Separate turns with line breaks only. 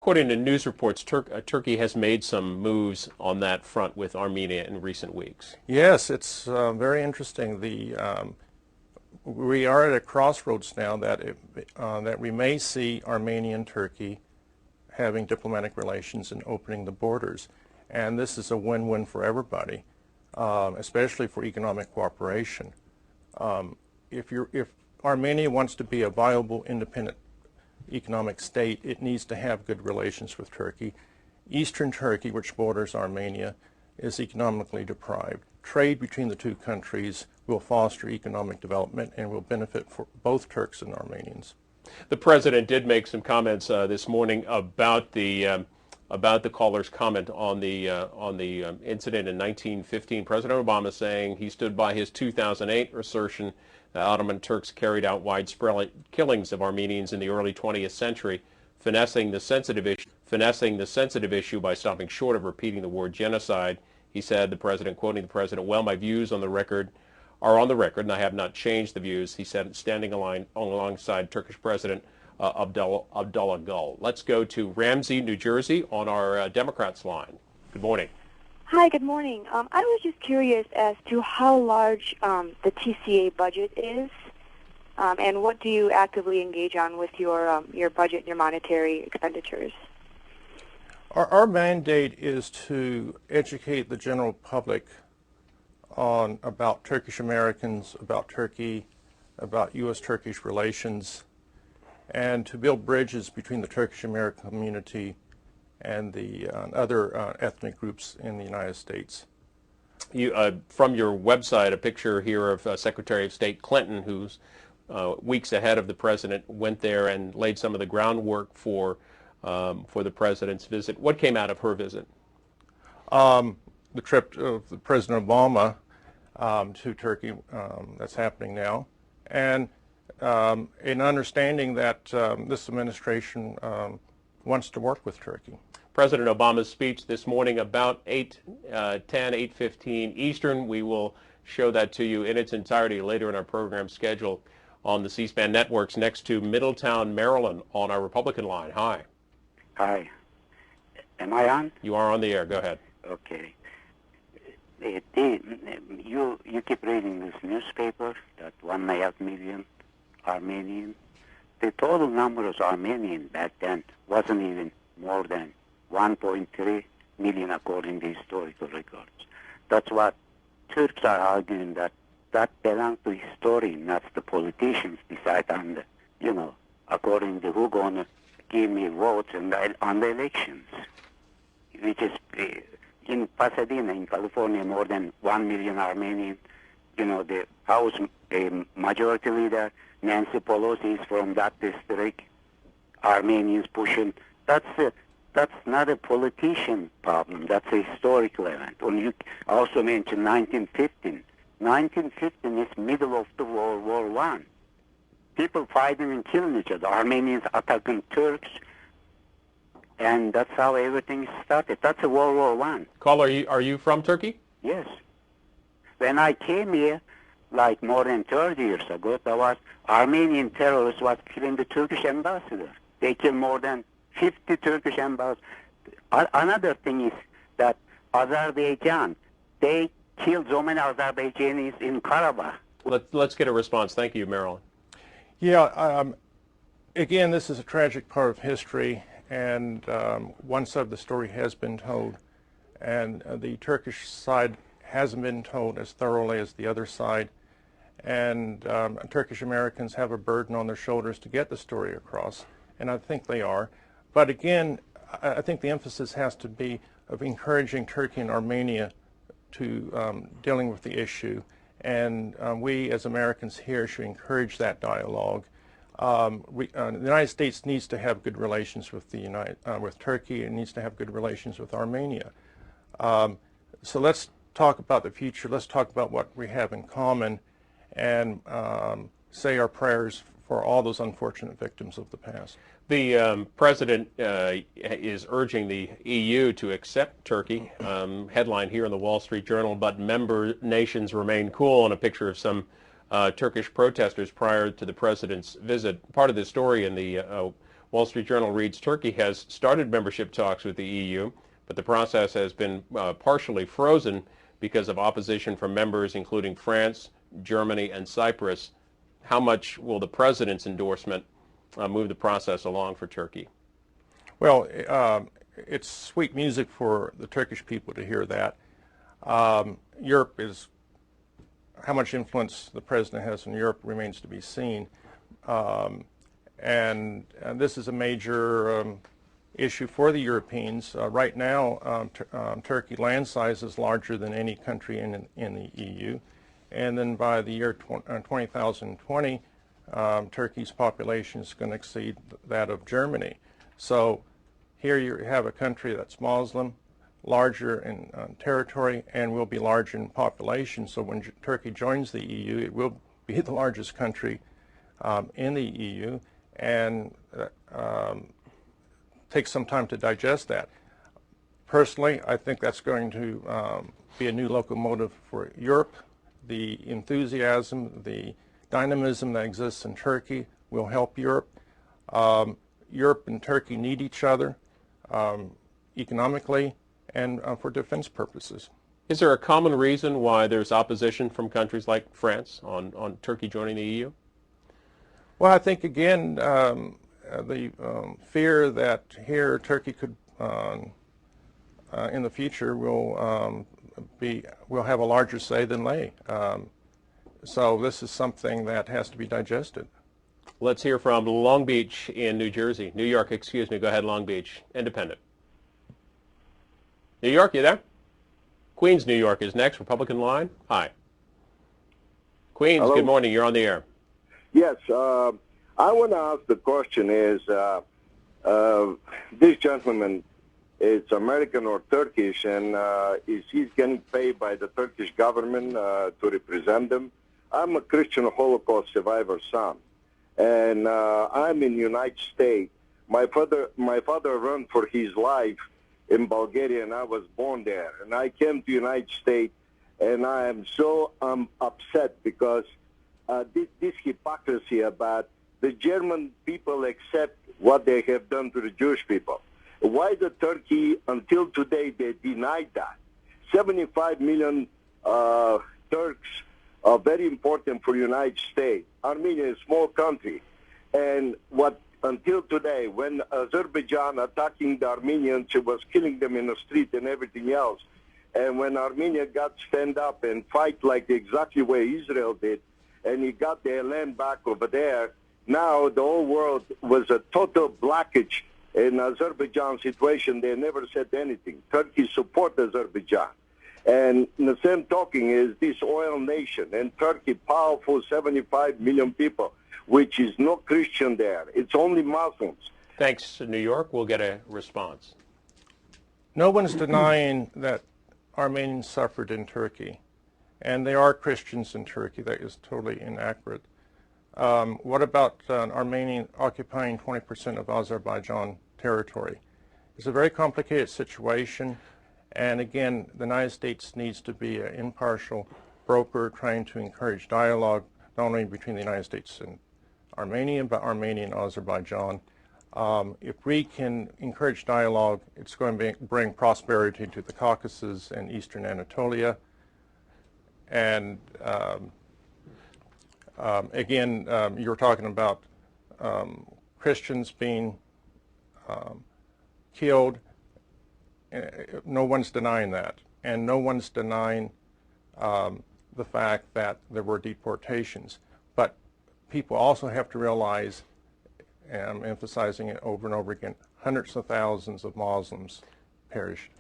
According to news reports, Turkey has made some moves on that front with Armenia in recent weeks.
Yes, it's very interesting. We are at a crossroads now that we may see Armenia and Turkey having diplomatic relations and opening the borders. And this is a win-win for everybody, especially for economic cooperation. If Armenia wants to be a viable, independent economic state, it needs to have good relations with Turkey. Eastern Turkey, which borders Armenia, is economically deprived. Trade between the two countries will foster economic development and will benefit for both Turks and Armenians.
The president did make some comments this morning about the caller's comment on the incident in 1915. President Obama saying he stood by his 2008 assertion that Ottoman Turks carried out widespread killings of Armenians in the early 20th century, finessing the sensitive issue by stopping short of repeating the word genocide. He said, the president, quoting the president, "Well, my views on the record are on the record, and I have not changed the views," he said, standing alongside Turkish President Abdullah Gül. Let's go to Ramsey, New Jersey, on our Democrats line. Good morning.
Hi, good morning. I was just curious as to how large the TCA budget is, and what do you actively engage on with your budget and your monetary expenditures?
Our mandate is to educate the general public about Turkish Americans, about Turkey, about U.S.-Turkish relations, and to build bridges between the Turkish American community and the other ethnic groups in the United States.
From your website, a picture here of Secretary of State Clinton, who's weeks ahead of the president, went there and laid some of the groundwork for the president's visit. What came out of her visit?
The trip of President Obama to Turkey, that's happening now, and an understanding that this administration wants to work with Turkey.
President Obama's speech this morning about 8:15 Eastern. We will show that to you in its entirety later in our program schedule on the C-SPAN networks. Next to Middletown, Maryland, on our Republican line. Hi.
Hi. Am I on?
You are on the air. Go ahead.
Okay. You keep reading this newspaper that 1.5 million Armenian. The total number of Armenian back then wasn't even more than 1.3 million according to historical records. That's what Turks are arguing, that belongs to historians, not the politicians decide on the, according to who gonna give me votes on the elections, which is in Pasadena, in California, more than 1 million Armenian. The House majority leader, Nancy Pelosi, is from that district. Armenians pushing. That's not a politician problem. That's a historical event. When you also mentioned 1915. 1915 is middle of the World War I. People fighting and killing each other. Armenians attacking Turks. And that's how everything started. That's a World War I.
Caller, are you from Turkey?
Yes. When I came here, like more than 30 years ago, there was Armenian terrorists was killing the Turkish ambassador. They killed more than 50 Turkish ambassadors. Another thing is that Azerbaijan, they killed so many Azerbaijanis in Karabakh.
Let's get a response. Thank you, Marilyn.
Yeah, again, this is a tragic part of history, and one side of the story has been told, and the Turkish side hasn't been told as thoroughly as the other side, and Turkish Americans have a burden on their shoulders to get the story across, and I think they are. But again, I think the emphasis has to be of encouraging Turkey and Armenia to dealing with the issue, and we as Americans here should encourage that dialogue. The United States needs to have good relations with with Turkey, and needs to have good relations with Armenia. So let's talk about the future. Let's talk about what we have in common, and say our prayers for all those unfortunate victims of the past.
The president is urging the EU to accept Turkey. Headline here in the Wall Street Journal, but member nations remain cool, and a picture of some Turkish protesters prior to the president's visit. Part of the story in the Wall Wall Street Journal reads Turkey has started membership talks with the EU, but the process has been partially frozen because of opposition from members including France, Germany, and Cyprus. How much will the president's endorsement move the process along for Turkey?
Well, it's sweet music for the Turkish people to hear that. Europe is, how much influence the president has in Europe remains to be seen. And this is a major issue for the Europeans. Right now, Turkey land size is larger than any country in the EU. And then by the year 2020, Turkey's population is going to exceed that of Germany. So here you have a country that's Muslim, larger in territory, and will be larger in population. So when Turkey joins the EU, it will be the largest country in the EU, and takes some time to digest that. Personally, I think that's going to be a new locomotive for Europe. The enthusiasm, the dynamism that exists in Turkey will help Europe. Europe and Turkey need each other economically and for defense purposes.
Is there a common reason why there's opposition from countries like France on Turkey joining the EU?
Well, I think, again, the fear that here Turkey could, in the future, will have a larger say than they. So this is something that has to be digested.
Let's hear from Long Beach in New Jersey. New York, excuse me. Go ahead, Long Beach. Independent. New York, you there? Queens, New York is next. Republican line. Hi. Queens,
Hello.
Good morning. You're on the air.
Yes, I want to ask the question is, this gentleman is American or Turkish, and is he getting paid by the Turkish government to represent them? I'm a Christian Holocaust survivor son, and I'm in the United States. My father ran for his life in Bulgaria, and I was born there. And I came to the United States, and I am so upset because this hypocrisy about the German people accept what they have done to the Jewish people. Why the Turkey, until today, they denied that? 75 million Turks are very important for the United States. Armenia is a small country. And what until today, when Azerbaijan attacking the Armenians, it was killing them in the street and everything else. And when Armenia got stand up and fight like exactly where Israel did, and he got their land back over there, now the whole world was a total blockage in Azerbaijan situation. They never said anything. Turkey support Azerbaijan. And the same talking is this oil nation, and Turkey, powerful 75 million people, which is no Christian there. It's only Muslims.
Thanks, New York. We'll get a response.
No one's denying that Armenians suffered in Turkey, and they are Christians in Turkey. That is totally inaccurate. What about Armenia occupying 20% of Azerbaijan territory? It's a very complicated situation, and again, the United States needs to be an impartial broker trying to encourage dialogue, not only between the United States and Armenia, but Armenia and Azerbaijan. If we can encourage dialogue, it's going to bring prosperity to the Caucasus and Eastern Anatolia. And again, you were talking about Christians being killed. No one's denying that. And no one's denying the fact that there were deportations. But people also have to realize, and I'm emphasizing it over and over again, hundreds of thousands of Muslims perished.